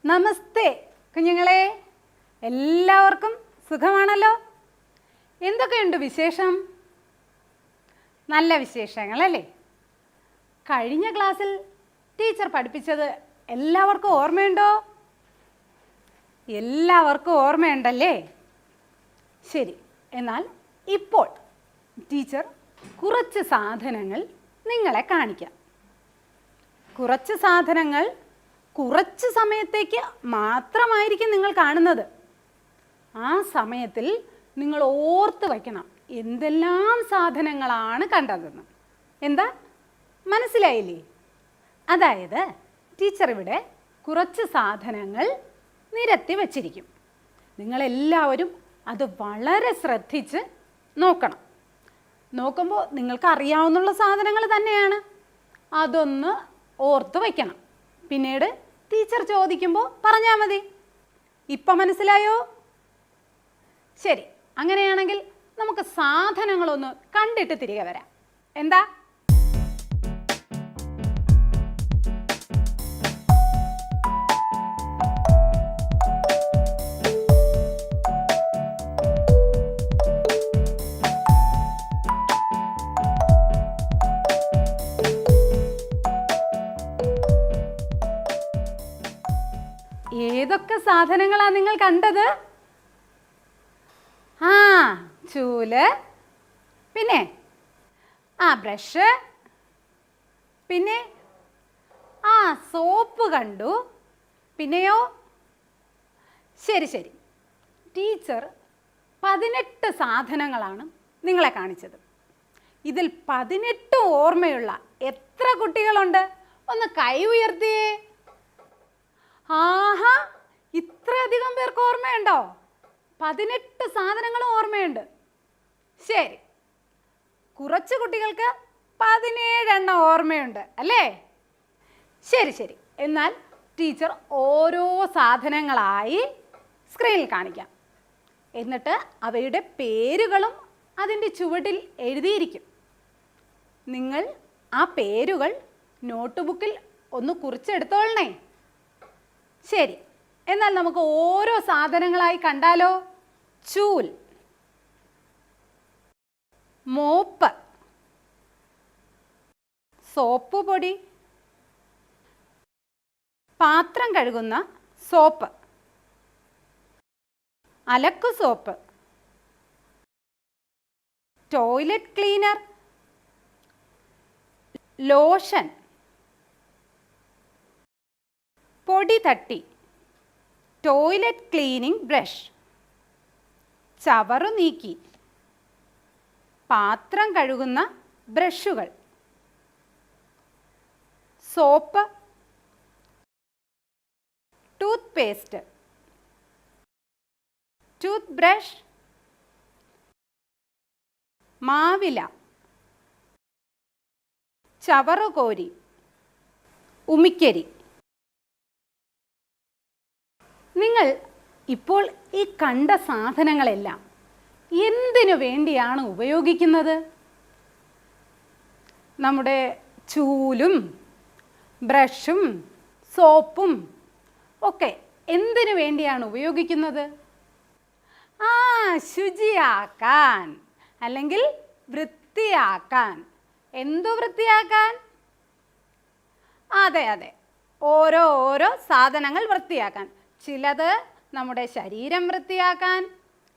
നമസ്തേ കുഞ്ഞുങ്ങളെ, എല്ലാവർക്കും സുഖമാണല്ലോ? എന്തൊക്കെയുണ്ട് വിശേഷം? നല്ല വിശേഷങ്ങളല്ലേ? കഴിഞ്ഞ ക്ലാസ്സിൽ ടീച്ചർ പഠിപ്പിച്ചത് എല്ലാവർക്കും ഓർമ്മയുണ്ടോ? എല്ലാവർക്കും ഓർമ്മയുണ്ടല്ലേ? ശരി, എന്നാൽ ഇപ്പോൾ ടീച്ചർ കുറച്ച് സാധനങ്ങൾ നിങ്ങളെ കാണിക്കാം. കുറച്ച് സാധനങ്ങൾ കുറച്ച് സമയത്തേക്ക് മാത്രമായിരിക്കും നിങ്ങൾ കാണുന്നത്. ആ സമയത്തിൽ നിങ്ങൾ ഓർത്ത് വയ്ക്കണം എന്തെല്ലാം സാധനങ്ങളാണ് കണ്ടതെന്ന്. എന്താ മനസ്സിലായില്ലേ? അതായത് ടീച്ചർ ഇവിടെ കുറച്ച് സാധനങ്ങൾ നിരത്തി വച്ചിരിക്കും. നിങ്ങളെല്ലാവരും അത് വളരെ ശ്രദ്ധിച്ച് നോക്കണം. നോക്കുമ്പോൾ നിങ്ങൾക്ക് അറിയാവുന്ന സാധനങ്ങൾ തന്നെയാണ്. അതൊന്ന് ഓർത്ത് വയ്ക്കണം. പിന്നീട് ടീച്ചർ ചോദിക്കുമ്പോൾ പറഞ്ഞാൽ മതി. ഇപ്പം മനസ്സിലായോ? ശരി, അങ്ങനെയാണെങ്കിൽ നമുക്ക് സാധനങ്ങളൊന്ന് കണ്ടിട്ട് തിരികെ വരാം. എന്താ? ഏതൊക്കെ സാധനങ്ങളാണ് നിങ്ങൾ കണ്ടത്? ചൂല്, പിന്നെ ബ്രഷ്, പിന്നെ സോപ്പ് കണ്ടു. പിന്നെയോ? ശരി ശരി, ടീച്ചർ 18 സാധനങ്ങളാണ് നിങ്ങളെ കാണിച്ചത്. ഇതിൽ 18 ഓർമ്മയുള്ള എത്ര കുട്ടികളുണ്ട്? ഒന്ന് കൈ ഉയർത്തിയേ. ആഹാ, ഇത്രയധികം പേർക്ക് ഓർമ്മയുണ്ടോ? 18 സാധനങ്ങളും ഓർമ്മയുണ്ട്. ശരി, കുറച്ച് കുട്ടികൾക്ക് 17 ഓർമ്മയുണ്ട് അല്ലേ? ശരി ശരി, എന്നാൽ ടീച്ചർ ഓരോ സാധനങ്ങളായി സ്ക്രീനിൽ കാണിക്കാം. എന്നിട്ട് അവയുടെ പേരുകളും അതിൻ്റെ ചുവട്ടിൽ എഴുതിയിരിക്കും. നിങ്ങൾ ആ പേരുകൾ നോട്ട് ബുക്കിൽ ഒന്ന് കുറിച്ചെടുത്തോളണേ. ശരി, എന്നാൽ നമുക്ക് ഓരോ സാധനങ്ങളായി കണ്ടാലോ? ചൂൽ, മോപ്പ്, സോപ്പ് പൊടി, പാത്രം കഴുകുന്ന സോപ്പ്, അലക്കു സോപ്പ്, ടോയ്ലറ്റ് ക്ലീനർ, ലോഷൻ, പൊടി തട്ടി, ടോയ്ലറ്റ് ക്ലീനിങ് ബ്രഷ്, ചവറു നീക്കി, പാത്രം കഴുകുന്ന ബ്രഷുകൾ, soap, toothpaste, toothbrush, മാവില, ചവറുകോരി, ഉമിക്കരി. നിങ്ങൾ ഇപ്പോൾ ഈ കണ്ട സാധനങ്ങളെല്ലാം എന്തിനു വേണ്ടിയാണ് ഉപയോഗിക്കുന്നത്? നമ്മുടെ ചൂലും ബ്രഷും സോപ്പും ഒക്കെ എന്തിനു വേണ്ടിയാണ് ഉപയോഗിക്കുന്നത്? ശുചിയാക്കാൻ, അല്ലെങ്കിൽ വൃത്തിയാക്കാൻ. എന്തു വൃത്തിയാക്കാൻ? അതെ അതെ, ഓരോ സാധനങ്ങൾ വൃത്തിയാക്കാൻ. ചിലത് നമ്മുടെ ശരീരം വൃത്തിയാക്കാൻ,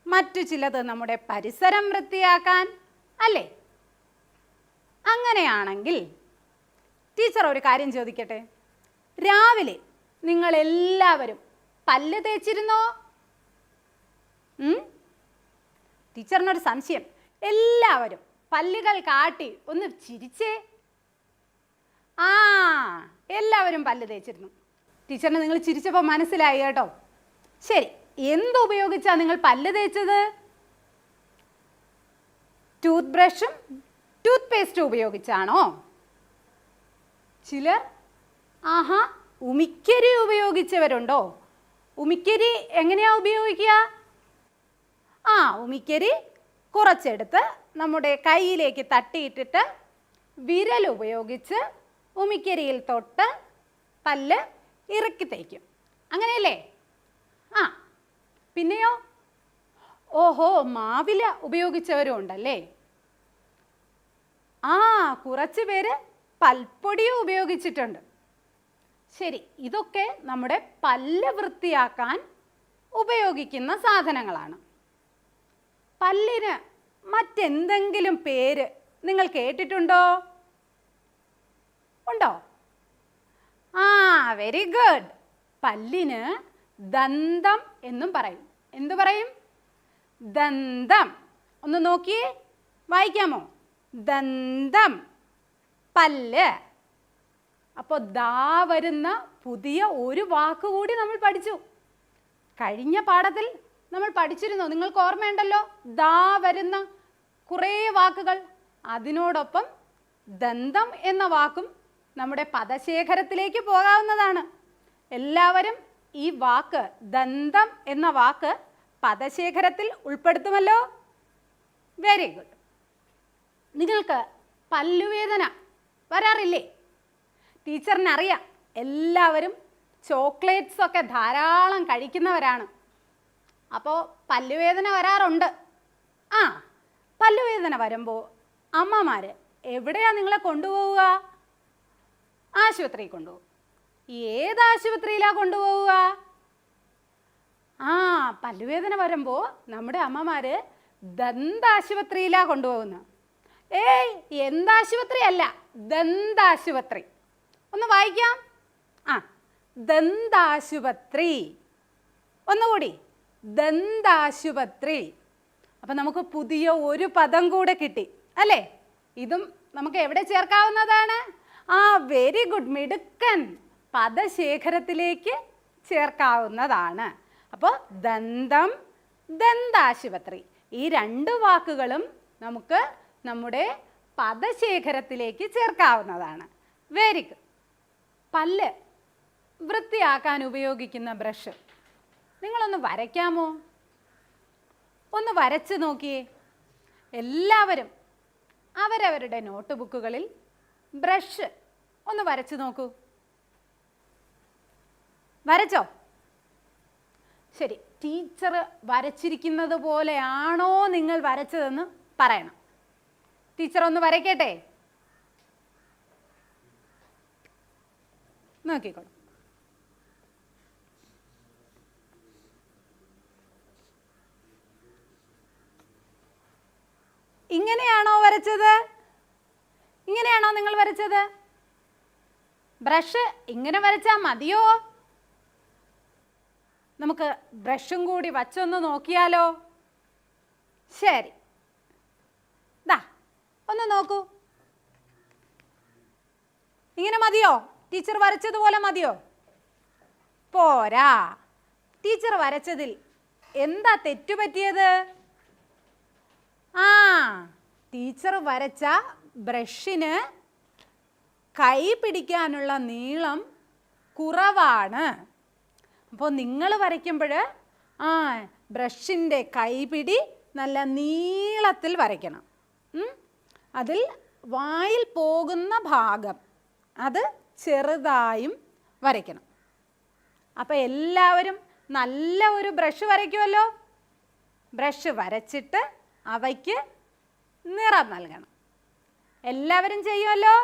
മറ്റു ചിലത് നമ്മുടെ പരിസരം വൃത്തിയാക്കാൻ, അല്ലേ? അങ്ങനെയാണെങ്കിൽ ടീച്ചർ ഒരു കാര്യം ചോദിക്കട്ടെ. രാവിലെ നിങ്ങളെല്ലാവരും പല്ല് തേച്ചിരുന്നോ? ടീച്ചറിനൊരു സംശയം. എല്ലാവരും പല്ലുകൾ കാട്ടി ഒന്ന് ചിരിച്ചേ. എല്ലാവരും പല്ല് തേച്ചിരുന്നു. ടീച്ചറിന് നിങ്ങൾ ചിരിച്ചപ്പോൾ മനസ്സിലായി കേട്ടോ. ശരി, എന്തുപയോഗിച്ചാണ് നിങ്ങൾ പല്ല് തേച്ചത്? ടൂത്ത് ബ്രഷും ടൂത്ത് പേസ്റ്റും ഉപയോഗിച്ചാണോ? ചിലർ ഉമിക്കരി ഉപയോഗിച്ചവരുണ്ടോ? ഉമിക്കരി എങ്ങനെയാ ഉപയോഗിക്കുക? ഉമിക്കരി കുറച്ചെടുത്ത് നമ്മുടെ കയ്യിലേക്ക് തട്ടിയിട്ടിട്ട് വിരൽ ഉപയോഗിച്ച് ഉമിക്കരിയിൽ തൊട്ട് പല്ല് ഇറുക്കി തേക്കും. അങ്ങനെയല്ലേ? ആ പിന്നെയോ? ഓഹോ, മാവില ഉപയോഗിച്ചവരും ഉണ്ടല്ലേ. ആ കുറച്ച് പേര് പൽപ്പൊടിയും ഉപയോഗിച്ചിട്ടുണ്ട്. ശരി, ഇതൊക്കെ നമ്മുടെ പല്ല് വൃത്തിയാക്കാൻ ഉപയോഗിക്കുന്ന സാധനങ്ങളാണ്. പല്ലിന് മറ്റെന്തെങ്കിലും പേര് നിങ്ങൾ കേട്ടിട്ടുണ്ടോ? ഉണ്ടോ? ആ വെരി ഗുഡ്. പല്ലിന് ദന്തം എന്നും പറയും. എന്തു പറയും? ദന്തം. ഒന്ന് നോക്കിയേ, വായിക്കാമോ? ദന്തം, പല്ല്. അപ്പോൾ ദാ വരുന്ന പുതിയ ഒരു വാക്ക് കൂടി നമ്മൾ പഠിച്ചു. കഴിഞ്ഞ പാഠത്തിൽ നമ്മൾ പഠിച്ചിരുന്നു, നിങ്ങൾക്ക് ഓർമ്മയുണ്ടല്ലോ, ദാ വരുന്ന കുറേ വാക്കുകൾ. അതിനോടൊപ്പം ദന്തം എന്ന വാക്കും നമ്മുടെ പദശേഖരത്തിലേക്ക് പോകാവുന്നതാണ്. എല്ലാവരും ഈ വാക്ക്, ദന്തം എന്ന വാക്ക് പദശേഖരത്തിൽ ഉൾപ്പെടുത്തുമല്ലോ. Very good. നിങ്ങൾക്ക് പല്ലുവേദന വരാറില്ലേ? ടീച്ചറിനറിയാം, എല്ലാവരും ചോക്ലേറ്റ്സ് ഒക്കെ ധാരാളം കഴിക്കുന്നവരാണ്. അപ്പോൾ പല്ലുവേദന വരാറുണ്ട്. ആ പല്ലുവേദന വരുമ്പോൾ അമ്മമാർ എവിടെയാണ് നിങ്ങളെ കൊണ്ടുപോവുക? ആശുപത്രിയിൽ കൊണ്ടുപോകും. ഏത് ആശുപത്രിയിലാണ് കൊണ്ടുപോവുക? ആ പല്ലുവേദന വരുമ്പോൾ നമ്മുടെ അമ്മമാർ ദന്താശുപത്രിയിലാണ് കൊണ്ടുപോകുന്നത്. ഏയ് എന്താശുപത്രി അല്ല, ദന്താശുപത്രി. ഒന്ന് വായിക്കാം. ആ ദന്താശുപത്രി. ഒന്നുകൂടി, ദന്താശുപത്രി. അപ്പം നമുക്ക് പുതിയ ഒരു പദം കൂടെ കിട്ടി അല്ലേ? ഇതും നമുക്ക് എവിടെ ചേർക്കാവുന്നതാണ്? ആ വെരി ഗുഡ്, മിടുക്കൻ. പദശേഖരത്തിലേക്ക് ചേർക്കാവുന്നതാണ്. അപ്പോൾ ദന്തം, ദന്താശുപത്രി, ഈ രണ്ട് വാക്കുകളും നമുക്ക് നമ്മുടെ പദശേഖരത്തിലേക്ക് ചേർക്കാവുന്നതാണ്. Very good. പല്ല് വൃത്തിയാക്കാൻ ഉപയോഗിക്കുന്ന ബ്രഷ് നിങ്ങളൊന്ന് വരയ്ക്കാമോ? ഒന്ന് വരച്ച് നോക്കിയേ. എല്ലാവരും അവരവരുടെ നോട്ട് ബുക്കുകളിൽ ബ്രഷ് ഒന്ന് വരച്ച് നോക്കൂ. വരച്ചോ? ശരി, ടീച്ചർ വരച്ചിരിക്കുന്നത് പോലെയാണോ നിങ്ങൾ വരച്ചതെന്ന് പറയണം. ടീച്ചർ ഒന്ന് വരയ്ക്കട്ടെ? നോക്കിക്കോളൂ. ഇങ്ങനെയാണോ വരച്ചത്? ഇങ്ങനെയാണോ നിങ്ങൾ വരച്ചത്? ബ്രഷ് ഇങ്ങനെ വരച്ചാൽ മതിയോ? നമുക്ക് ബ്രഷും കൂടി വച്ചൊന്ന് നോക്കിയാലോ? ശരി, ദാ ഒന്ന് നോക്കൂ. ഇങ്ങനെ മതിയോ? ടീച്ചർ വരച്ചതുപോലെ മതിയോ? പോരാ. ടീച്ചർ വരച്ചതിൽ എന്താ തെറ്റുപറ്റിയത്? ആ ടീച്ചർ വരച്ച ബ്രഷിന് കൈ പിടിക്കാനുള്ള നീളം കുറവാണ്. അപ്പോൾ നിങ്ങൾ വരയ്ക്കുമ്പോൾ ബ്രഷിൻ്റെ കൈപിടി നല്ല നീളത്തിൽ വരയ്ക്കണം. അതിൽ വായിൽ പോകുന്ന ഭാഗം അത് ചെറുതായും വരയ്ക്കണം. അപ്പോൾ എല്ലാവരും നല്ല ഒരു ബ്രഷ് വരയ്ക്കുമല്ലോ. ബ്രഷ് വരച്ചിട്ട് അവയ്ക്ക് നിറം നൽകണം. എല്ലാവരും ചെയ്യുമല്ലോ.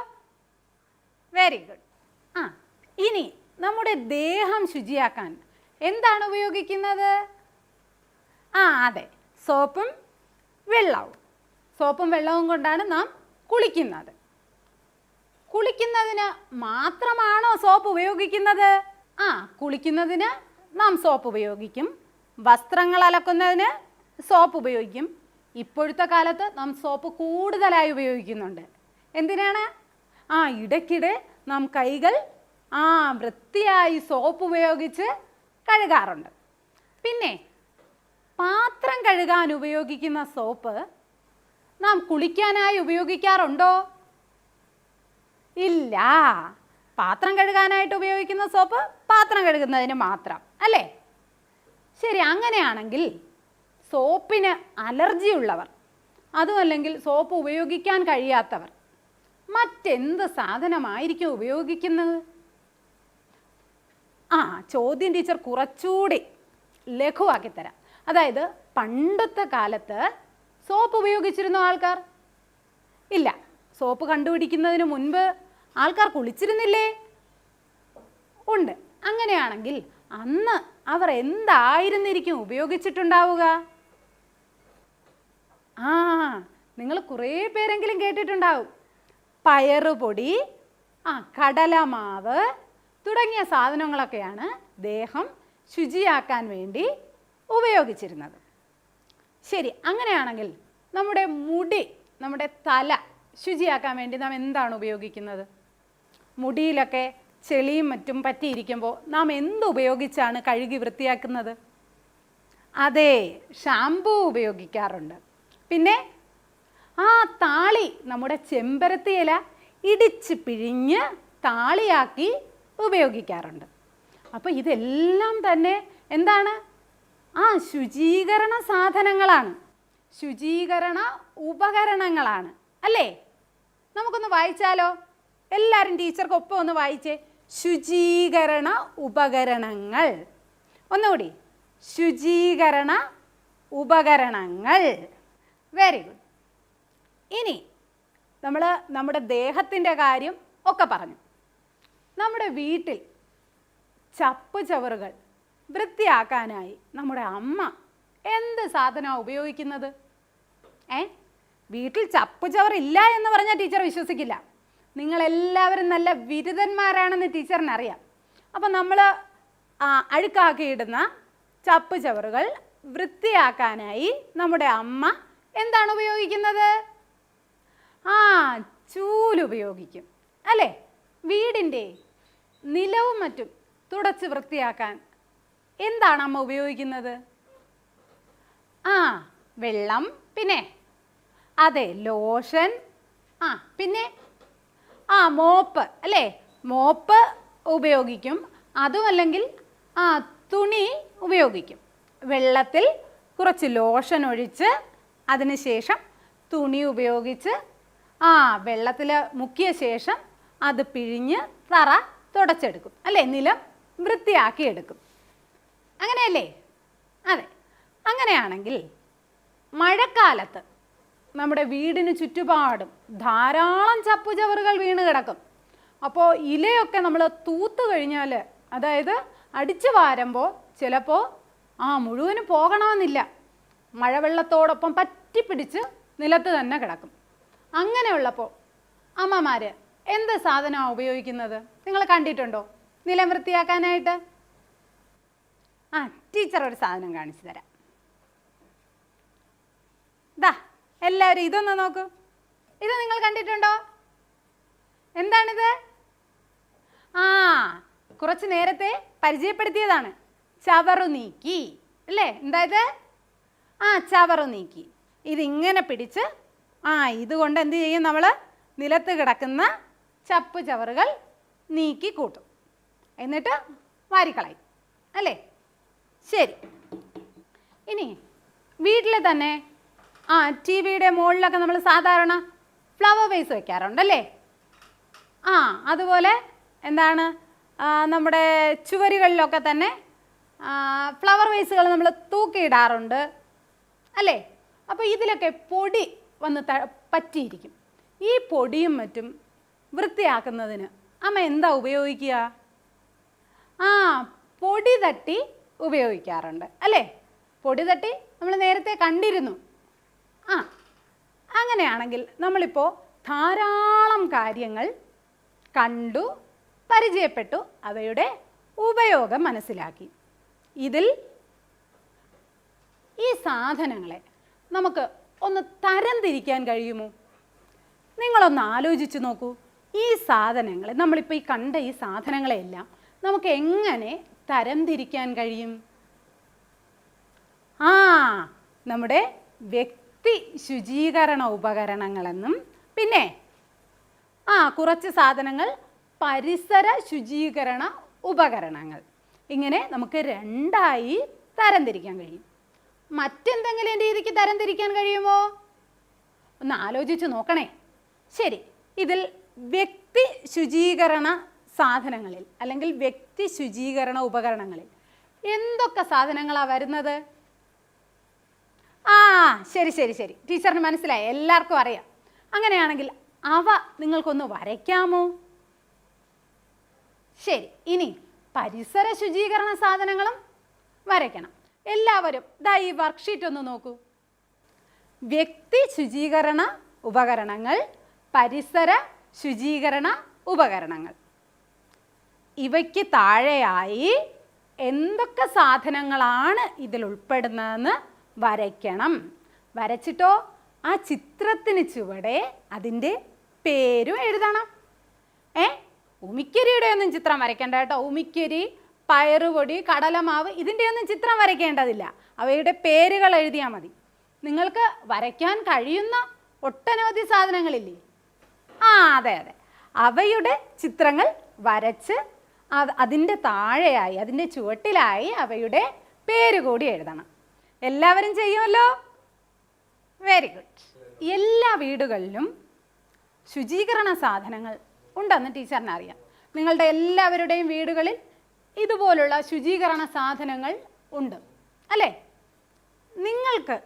Very good. ഇനി നമ്മുടെ ദേഹം ശുചിയാക്കാൻ എന്താണ് ഉപയോഗിക്കുന്നത്? അതെ, സോപ്പും വെള്ളവും. സോപ്പും വെള്ളവും കൊണ്ടാണ് നാം കുളിക്കുന്നത്. കുളിക്കുന്നതിന് മാത്രമാണോ സോപ്പ് ഉപയോഗിക്കുന്നത്? കുളിക്കുന്നതിന് നാം സോപ്പ് ഉപയോഗിക്കും. വസ്ത്രങ്ങൾ അലക്കുന്നതിന് സോപ്പ് ഉപയോഗിക്കും. ഇപ്പോഴത്തെ കാലത്ത് നാം സോപ്പ് കൂടുതലായി ഉപയോഗിക്കുന്നുണ്ട്. എന്തിനാണ്? ഇടയ്ക്കിടെ നാം കൈകൾ വൃത്തിയായി സോപ്പ് ഉപയോഗിച്ച് കഴുകാറുണ്ട്. പിന്നെ പാത്രം കഴുകാൻ ഉപയോഗിക്കുന്ന സോപ്പ് നാം കുളിക്കാനായി ഉപയോഗിക്കാറുണ്ടോ? ഇല്ല. പാത്രം കഴുകാനായിട്ട് ഉപയോഗിക്കുന്ന സോപ്പ് പാത്രം കഴുകുന്നതിന് മാത്രം അല്ലേ? ശരി, അങ്ങനെയാണെങ്കിൽ സോപ്പിന് അലർജി ഉള്ളവർ, അതുമല്ലെങ്കിൽ സോപ്പ് ഉപയോഗിക്കാൻ കഴിയാത്തവർ മറ്റെന്ത് സാധനമായിരിക്കും ഉപയോഗിക്കുന്നത്? ചോദ്യം ടീച്ചർ കുറച്ചുകൂടി ലഘുവാക്കി തരാം. അതായത് പണ്ടത്തെ കാലത്ത് സോപ്പ് ഉപയോഗിച്ചിരുന്ന ആൾക്കാർ ഇല്ല. സോപ്പ് കണ്ടുപിടിക്കുന്നതിന് മുൻപ് ആൾക്കാർ കുളിച്ചിരുന്നില്ലേ? ഉണ്ട്. അങ്ങനെയാണെങ്കിൽ അന്ന് അവർ എന്തായിരുന്നിരിക്കും ഉപയോഗിച്ചിട്ടുണ്ടാവുക? നിങ്ങൾ കുറേ പേരെങ്കിലും കേട്ടിട്ടുണ്ടാവും. പയറുപൊടി, കടലമാവ് തുടങ്ങിയ സാധനങ്ങളൊക്കെയാണ് ദേഹം ശുചിയാക്കാൻ വേണ്ടി ഉപയോഗിച്ചിരുന്നത്. ശരി, അങ്ങനെയാണെങ്കിൽ നമ്മുടെ മുടി, നമ്മുടെ തല ശുചിയാക്കാൻ വേണ്ടി നാം എന്താണ് ഉപയോഗിക്കുന്നത്? മുടിയിലൊക്കെ ചെളിയും മറ്റും പറ്റിയിരിക്കുമ്പോൾ നാം എന്തുപയോഗിച്ചാണ് കഴുകി വൃത്തിയാക്കുന്നത്? അതെ, ഷാംപൂ ഉപയോഗിക്കാറുണ്ട്. പിന്നെ താളി, നമ്മുടെ ചെമ്പരത്തി ഇല ഇടിച്ച് പിഴിഞ്ഞ് താളിയാക്കി ഉപയോഗിക്കാറുണ്ട്. അപ്പോൾ ഇതെല്ലാം തന്നെ എന്താണ്? ശുചീകരണ സാധനങ്ങളാണ്, ശുചീകരണ ഉപകരണങ്ങളാണ് അല്ലേ? നമുക്കൊന്ന് വായിച്ചാലോ? എല്ലാവരും ടീച്ചർക്കൊപ്പം ഒന്ന് വായിച്ചേ. ശുചീകരണ ഉപകരണങ്ങൾ. ഒന്നുകൂടി, ശുചീകരണ ഉപകരണങ്ങൾ. Very good. ഇനി നമ്മൾ നമ്മുടെ ദേഹത്തിൻ്റെ കാര്യം ഒക്കെ പറഞ്ഞു. നമ്മുടെ വീട്ടിൽ ചപ്പ് ചവറുകൾ വൃത്തിയാക്കാനായി നമ്മുടെ അമ്മ എന്ത് സാധനമാണ് ഉപയോഗിക്കുന്നത്? വീട്ടിൽ ചപ്പ് ചവറില്ല എന്ന് പറഞ്ഞാൽ ടീച്ചർ വിശ്വസിക്കില്ല. നിങ്ങളെല്ലാവരും നല്ല ബിരുദന്മാരാണെന്ന് ടീച്ചറിനറിയാം. അപ്പം നമ്മൾ അഴുക്കാക്കിയിടുന്ന ചപ്പ് ചവറുകൾ വൃത്തിയാക്കാനായി നമ്മുടെ അമ്മ എന്താണ് ഉപയോഗിക്കുന്നത്? ചൂലുപയോഗിക്കും അല്ലേ? വീടിൻ്റെ നിലവും മറ്റും തുടച്ച് വൃത്തിയാക്കാൻ എന്താണ് അമ്മ ഉപയോഗിക്കുന്നത്? വെള്ളം, പിന്നെ അതെ ലോഷൻ, പിന്നെ മോപ്പ് അല്ലേ? മോപ്പ് ഉപയോഗിക്കും. അതുമല്ലെങ്കിൽ തുണി ഉപയോഗിക്കും. വെള്ളത്തിൽ കുറച്ച് ലോഷൻ ഒഴിച്ച് അതിനുശേഷം തുണി ഉപയോഗിച്ച് വെള്ളത്തിൽ മുക്കിയ ശേഷം അത് പിഴിഞ്ഞ് തറ തുടച്ചെടുക്കും അല്ലേ? നിലം വൃത്തിയാക്കിയെടുക്കും. അങ്ങനെയല്ലേ? അതെ. അങ്ങനെയാണെങ്കിൽ മഴക്കാലത്ത് നമ്മുടെ വീടിന് ചുറ്റുപാടും ധാരാളം ചപ്പുചവറുകൾ വീണ് കിടക്കും. അപ്പോൾ ഇലയൊക്കെ നമ്മൾ തൂത്ത് കഴിഞ്ഞാൽ, അതായത് അടിച്ചു വാരുമ്പോൾ ചിലപ്പോൾ മുഴുവനും പോകണമെന്നില്ല, മഴവെള്ളത്തോടൊപ്പം പറ്റിപ്പിടിച്ച് നിലത്ത് തന്നെ കിടക്കും. അങ്ങനെയുള്ളപ്പോൾ അമ്മമാർ എന്ത് സാധനമാണ് ഉപയോഗിക്കുന്നത്? നിങ്ങൾ കണ്ടിട്ടുണ്ടോ നിലം വൃത്തിയാക്കാനായിട്ട്? ടീച്ചർ ഒരു സാധനം കാണിച്ചു തരാം. എല്ലാവരും ഇതൊന്ന് നോക്കൂ. ഇത് നിങ്ങൾ കണ്ടിട്ടുണ്ടോ? എന്താണിത്? കുറച്ച് നേരത്തെ പരിചയപ്പെടുത്തിയതാണ്. ചവറു നീക്കി അല്ലേ? എന്തായത്? ചവറു നീക്കി. ഇതിങ്ങനെ പിടിച്ച് ഇതുകൊണ്ട് എന്ത് ചെയ്യും? നമ്മൾ നിലത്ത് കിടക്കുന്ന ചപ്പ് ചവറുകൾ നീക്കി കൂട്ടും, എന്നിട്ട് വാരിക്കളയും അല്ലേ? ശരി. ഇനി വീട്ടിൽ തന്നെ ടി വിയുടെ മുകളിലൊക്കെ നമ്മൾ സാധാരണ ഫ്ലവർ വേസ് വയ്ക്കാറുണ്ടല്ലേ? അതുപോലെ എന്താണ് നമ്മുടെ ചുവരുകളിലൊക്കെ തന്നെ ഫ്ലവർ വേസുകൾ നമ്മൾ തൂക്കിയിടാറുണ്ട് അല്ലേ? അപ്പോൾ ഇതിലൊക്കെ പൊടി വന്ന് പറ്റിയിരിക്കും. ഈ പൊടിയും മറ്റും വൃത്തിയാക്കുന്നതിന് അമ്മ എന്താ ഉപയോഗിക്കുക? പൊടി തട്ടി ഉപയോഗിക്കാറുണ്ട് അല്ലേ? പൊടി തട്ടി നമ്മൾ നേരത്തെ കണ്ടിരുന്നു. അങ്ങനെയാണെങ്കിൽ നമ്മളിപ്പോൾ ധാരാളം കാര്യങ്ങൾ കണ്ടു, പരിചയപ്പെട്ടു, അവയുടെ ഉപയോഗം മനസ്സിലാക്കി. ഇതിൽ ഈ സാധനങ്ങളെ നമുക്ക് ഒന്ന് തരംതിരിക്കാൻ കഴിയുമോ? നിങ്ങളൊന്ന് ആലോചിച്ച് നോക്കൂ. ഈ സാധനങ്ങളെ, നമ്മളിപ്പോൾ ഈ കണ്ട ഈ സാധനങ്ങളെല്ലാം നമുക്ക് എങ്ങനെ തരംതിരിക്കാൻ കഴിയും? നമ്മുടെ വ്യക്തി ശുചീകരണ ഉപകരണങ്ങളെന്നും, പിന്നെ കുറച്ച് സാധനങ്ങൾ പരിസര ശുചീകരണ ഉപകരണങ്ങൾ, ഇങ്ങനെ നമുക്ക് രണ്ടായി തരംതിരിക്കാൻ കഴിയും. മറ്റെന്തെങ്കിലും രീതിക്ക് തരംതിരിക്കാൻ കഴിയുമോ? ഒന്ന് ആലോചിച്ച് നോക്കണേ. ശരി, ഇതിൽ വ്യക്തി ശുചീകരണ സാധനങ്ങളിൽ അല്ലെങ്കിൽ വ്യക്തി ശുചീകരണ ഉപകരണങ്ങളിൽ എന്തൊക്കെ സാധനങ്ങളാണ് വരുന്നത്? ആ ശരി ശരി ശരി, ടീച്ചറിന് മനസ്സിലായി, എല്ലാവർക്കും അറിയാം. അങ്ങനെയാണെങ്കിൽ അവ നിങ്ങൾക്കൊന്ന് വരയ്ക്കാമോ? ശരി, ഇനി പരിസര ശുചീകരണ സാധനങ്ങളും വരയ്ക്കണം. എല്ലാവരും ദാ ഈ വർക്ക്ഷീറ്റ് ഒന്ന് നോക്കൂ. വ്യക്തി ശുചീകരണ ഉപകരണങ്ങൾ, പരിസര ശുചീകരണ ഉപകരണങ്ങൾ. ഇവയ്ക്ക് താഴെയായി എന്തൊക്കെ സാധനങ്ങളാണ് ഇതിൽ ഉൾപ്പെടുന്നതെന്ന് വരയ്ക്കണം. വരച്ചിട്ടോ ആ ചിത്രത്തിന് ചുവടെ അതിൻ്റെ പേരും എഴുതണം. ഉമിക്കരിയുടെ ഒന്നും ചിത്രം വരയ്ക്കേണ്ട കേട്ടോ. ഉമിക്കരി, പയറുപൊടി, കടലമാവ് ഇതിൻ്റെയൊന്നും ചിത്രം വരയ്ക്കേണ്ടതില്ല. അവയുടെ പേരുകൾ എഴുതിയാൽ മതി. നിങ്ങൾക്ക് വരയ്ക്കാൻ കഴിയുന്ന ഒട്ടനവധി സാധനങ്ങളില്ലേ? അതെ അതെ, അവയുടെ ചിത്രങ്ങൾ വരച്ച് അതിൻ്റെ താഴെയായി, അതിൻ്റെ ചുവട്ടിലായി അവയുടെ പേര് കൂടി എഴുതണം. എല്ലാവരും ചെയ്യുമല്ലോ? Very good. എല്ലാ വീടുകളിലും ശുചീകരണ സാധനങ്ങൾ ഉണ്ടെന്ന് ടീച്ചറിന് അറിയാം. നിങ്ങളുടെ എല്ലാവരുടെയും വീടുകളിൽ ഇതുപോലുള്ള ശുചീകരണ സാധനങ്ങൾ ഉണ്ട് അല്ലേ? നിങ്ങൾക്ക്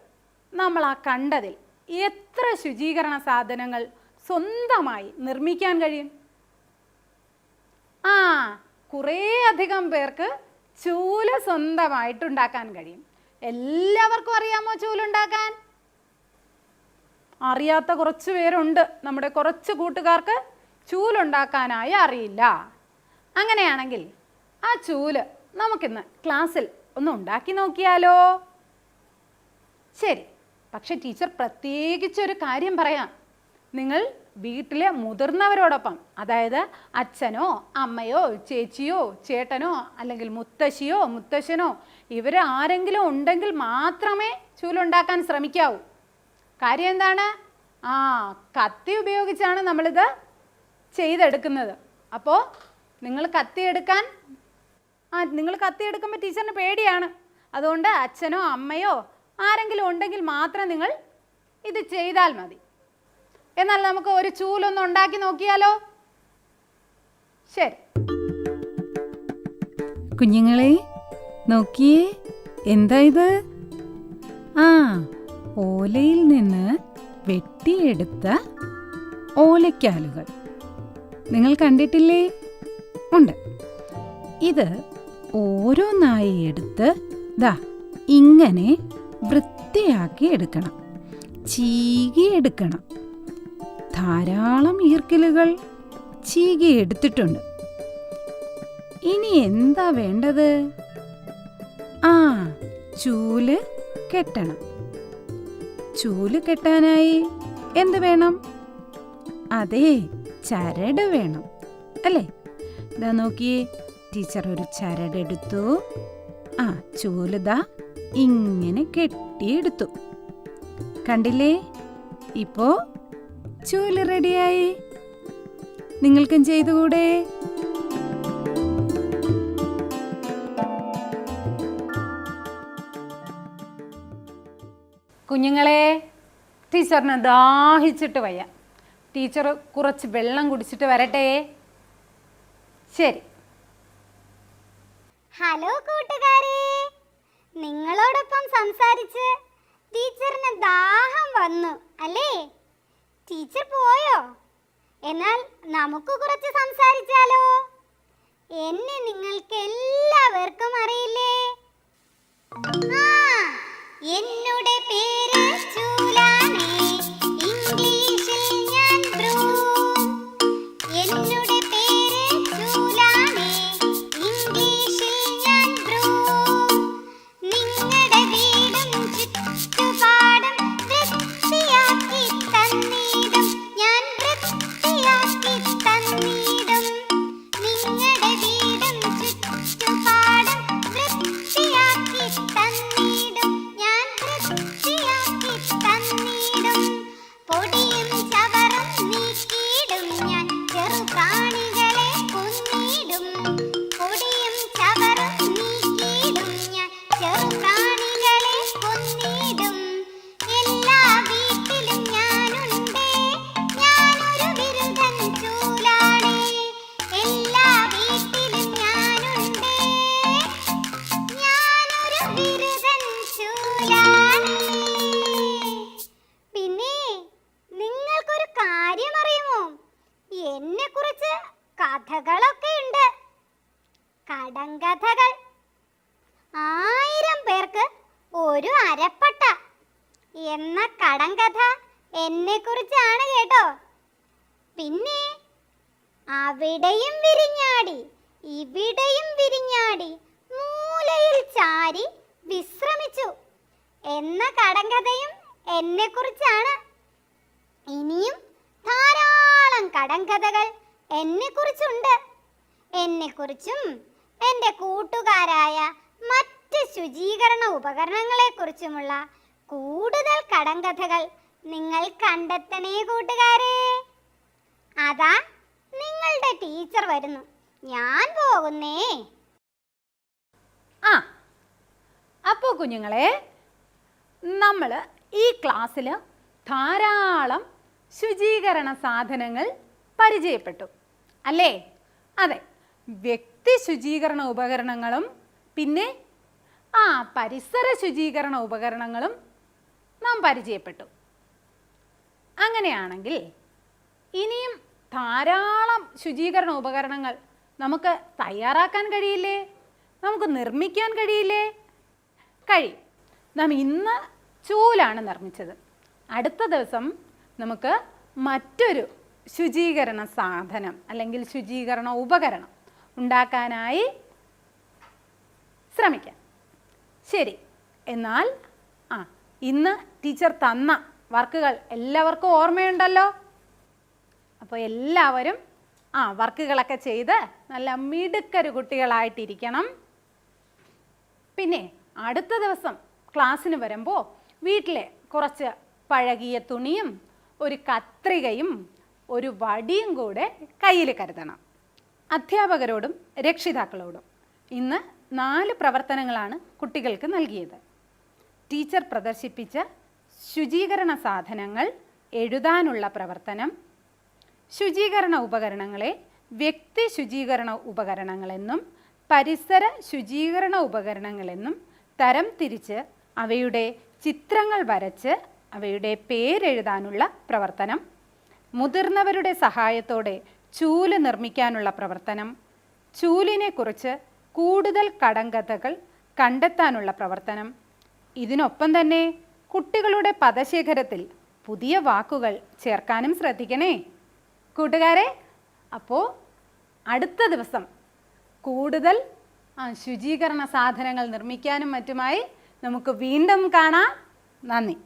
നമ്മൾ ആ കണ്ടതിൽ എത്ര ശുചീകരണ സാധനങ്ങൾ സ്വന്തമായി നിർമ്മിക്കാൻ കഴിയും? കുറേ അധികം പേർക്ക് ചൂല് സ്വന്തമായിട്ടുണ്ടാക്കാൻ കഴിയും. എല്ലാവർക്കും അറിയാമോ ചൂലുണ്ടാക്കാൻ? അറിയാത്ത കുറച്ച് പേരുണ്ട്. നമ്മുടെ കുറച്ച് കൂട്ടുകാർക്ക് ചൂലുണ്ടാക്കാനായി അറിയില്ല. അങ്ങനെയാണെങ്കിൽ ആ ചൂല് നമുക്കിന്ന് ക്ലാസ്സിൽ ഒന്ന് ഉണ്ടാക്കി നോക്കിയാലോ? ശരി, പക്ഷെ ടീച്ചർ പ്രത്യേകിച്ചൊരു കാര്യം പറയാം. നിങ്ങൾ വീട്ടിലെ മുതിർന്നവരോടൊപ്പം, അതായത് അച്ഛനോ അമ്മയോ ചേച്ചിയോ ചേട്ടനോ അല്ലെങ്കിൽ മുത്തശ്ശിയോ മുത്തശ്ശനോ ഇവർ ആരെങ്കിലും ഉണ്ടെങ്കിൽ മാത്രമേ ചൂലുണ്ടാക്കാൻ ശ്രമിക്കാവൂ. കാര്യം എന്താണ്? കത്തി ഉപയോഗിച്ചാണ് നമ്മളിത് ചെയ്തെടുക്കുന്നത്. അപ്പോൾ നിങ്ങൾ കത്തിയെടുക്കുമ്പോൾ ടീച്ചറിന് പേടിയാണ്. അതുകൊണ്ട് അച്ഛനോ അമ്മയോ ആരെങ്കിലും ഉണ്ടെങ്കിൽ മാത്രം നിങ്ങൾ ഇത് ചെയ്താൽ മതി. എന്നാൽ നമുക്ക് ഒരു ചൂലൊന്ന് ഉണ്ടാക്കി നോക്കിയാലോ? ശരി കുഞ്ഞുങ്ങളെ, നോക്കിയേ, എന്താ ഇത്? ഓലയിൽ നിന്ന് വെട്ടിയെടുത്ത ഓലക്കാലുകൾ നിങ്ങൾ കണ്ടിട്ടില്ലേ? ഉണ്ട്. ഇത് ഓരോന്നായി എടുത്ത് ഇങ്ങനെ വൃത്തിയാക്കി എടുക്കണം, ചീകിയെടുക്കണം. ധാരാളം ഈർക്കിലുകൾ ചീകിയെടുത്തിട്ടുണ്ട്. ഇനി എന്താ വേണ്ടത്? ചൂല് കെട്ടണം. ചൂല് കെട്ടാനായി എന്ത് വേണം? അതെ, ചരട് വേണം അല്ലേ? ഇതാ നോക്കിയേ, ടീച്ചർ ഒരു ചരടെടുത്തു. ചൂല് ഇങ്ങനെ കെട്ടിയെടുത്തു. കണ്ടില്ലേ? ഇപ്പോ ചൂല് റെഡിയായി. നിങ്ങൾക്കും ചെയ്തുകൂടെ? കുഞ്ഞുങ്ങളെ, ടീച്ചറിന് ദാഹിച്ചിട്ട് വയ്യ. ടീച്ചർ കുറച്ച് വെള്ളം കുടിച്ചിട്ട് വരട്ടെ. ശരി. ഹലോ കൂട്ടുകാരെ, നിങ്ങളോടൊപ്പം സംസാരിച്ച് ടീച്ചറിന് ദാഹം വന്നു അല്ലേ? ടീച്ചർ പോയോ? എന്നാൽ നമുക്ക് കുറച്ച് സംസാരിച്ചാലോ? എന്നെ നിങ്ങൾക്ക് എല്ലാവർക്കും അറിയില്ലേ? എന്നുടെ പേര് ചൂലാനേ, ഇംഗ്ലീഷിൽ ഞാൻ ബ്രൂം. എന്നുടെ പേര് ചൂലാനേ, ഇംഗ്ലീഷിൽ ഞാൻ ബ്രൂം. നിങ്ങളുടെ വീടും ചുറ്റുപാടും വൃത്തിയാക്കി തന്നിടും, ഞാൻ വൃത്തിയാക്കി തന്നിടും. നിങ്ങളുടെ വീടും ചുറ്റുപാടും വൃത്തിയാക്കി തന്നിടും, ഞാൻ വൃത്തിയാക്കി ചൂലാണേ. പിന്നെ നിങ്ങൾക്കൊരു കാര്യം അറിയുമോ? എന്നെ കുറിച്ച് കഥകളൊക്കെ ഉണ്ട്. കടങ്കഥകൾ. 1000 പേർക്ക് ഒരു അരപ്പട്ട എന്ന കടങ്കഥ എന്നെ കുറിച്ചാണ് കേട്ടോ. പിന്നെ അവിടെയും വിരിഞ്ഞാടി ഇവിടെയും വിരിഞ്ഞാടി മൂലയിൽ ചാരി വിശ്രമിച്ചു എന്ന കടങ്കഥയും എന്നെ കുറിച്ചാണ്. ഇനിയും ധാരാളം കടങ്കഥകൾ എന്നെ കുറിച്ചുണ്ട്. എന്നെ കുറിച്ചും എൻ്റെ കൂട്ടുകാരായ മറ്റ് ശുചീകരണ ഉപകരണങ്ങളെ കുറിച്ചുമുള്ള കൂടുതൽ കടങ്കഥകൾ നിങ്ങൾ കണ്ടെത്തണേ കൂട്ടുകാരെ. അതാ നിങ്ങളുടെ ടീച്ചർ വരുന്നു. ഞാൻ പോകുന്നേ. ആ അപ്പോൾ കുഞ്ഞുങ്ങളെ, നമ്മൾ ഈ ക്ലാസ്സിൽ ധാരാളം ശുചീകരണ സാധനങ്ങൾ പരിചയപ്പെട്ടു അല്ലേ? അതെ, വ്യക്തി ശുചീകരണ ഉപകരണങ്ങളും പിന്നെ പരിസര ശുചീകരണ ഉപകരണങ്ങളും നാം പരിചയപ്പെട്ടു. അങ്ങനെയാണെങ്കിൽ ഇനിയും ധാരാളം ശുചീകരണ ഉപകരണങ്ങൾ നമുക്ക് തയ്യാറാക്കാൻ കഴിയില്ലേ? നമുക്ക് നിർമ്മിക്കാൻ കഴിയില്ലേ? കഴിയും. നാം ഇന്ന് ചൂലാണ് നിർമ്മിച്ചത്. അടുത്ത ദിവസം നമുക്ക് മറ്റൊരു ശുചീകരണ സാധനം അല്ലെങ്കിൽ ശുചീകരണ ഉപകരണം ഉണ്ടാക്കാനായി ശ്രമിക്കാം. ശരി, എന്നാൽ ഇന്ന് ടീച്ചർ തന്ന വർക്കുകൾ എല്ലാവർക്കും ഓർമ്മയുണ്ടല്ലോ? അപ്പോൾ എല്ലാവരും വർക്കുകളൊക്കെ ചെയ്ത് നല്ല മിടുക്കരു കുട്ടികളായിട്ടിരിക്കണം. പിന്നെ അടുത്ത ദിവസം ക്ലാസ്സിന് വരുമ്പോൾ വീട്ടിലെ കുറച്ച് പഴകിയ തുണിയും ഒരു കത്രികയും ഒരു വടിയും കൂടെ കയ്യിൽ കരുതണം. അധ്യാപകരോടും രക്ഷിതാക്കളോടും ഇന്ന് 4 പ്രവർത്തനങ്ങളാണ് കുട്ടികൾക്ക് നൽകിയത്. ടീച്ചർ പ്രദർശിപ്പിച്ച ശുചീകരണ സാധനങ്ങൾ എഴുതാനുള്ള പ്രവർത്തനം, ശുചീകരണ ഉപകരണങ്ങളെ വ്യക്തി ശുചീകരണ ഉപകരണങ്ങളെന്നും പരിസര ശുചീകരണ ഉപകരണങ്ങളെന്നും തരം തിരിച്ച് അവയുടെ ചിത്രങ്ങൾ വരച്ച് അവയുടെ പേരെഴുതാനുള്ള പ്രവർത്തനം, മുതിർന്നവരുടെ സഹായത്തോടെ ചൂല് നിർമ്മിക്കാനുള്ള പ്രവർത്തനം, ചൂലിനെക്കുറിച്ച് കൂടുതൽ കടങ്കഥകൾ കണ്ടെത്താനുള്ള പ്രവർത്തനം. ഇതിനൊപ്പം തന്നെ കുട്ടികളുടെ പദശേഖരത്തിൽ പുതിയ വാക്കുകൾ ചേർക്കാനും ശ്രദ്ധിക്കണേ കൂട്ടുകാരെ. അപ്പോൾ അടുത്ത ദിവസം കൂടുതൽ ശുചീകരണ സാധനങ്ങൾ നിർമ്മിക്കാനും മറ്റുമായി നമുക്ക് വീണ്ടും കാണാം. നന്ദി.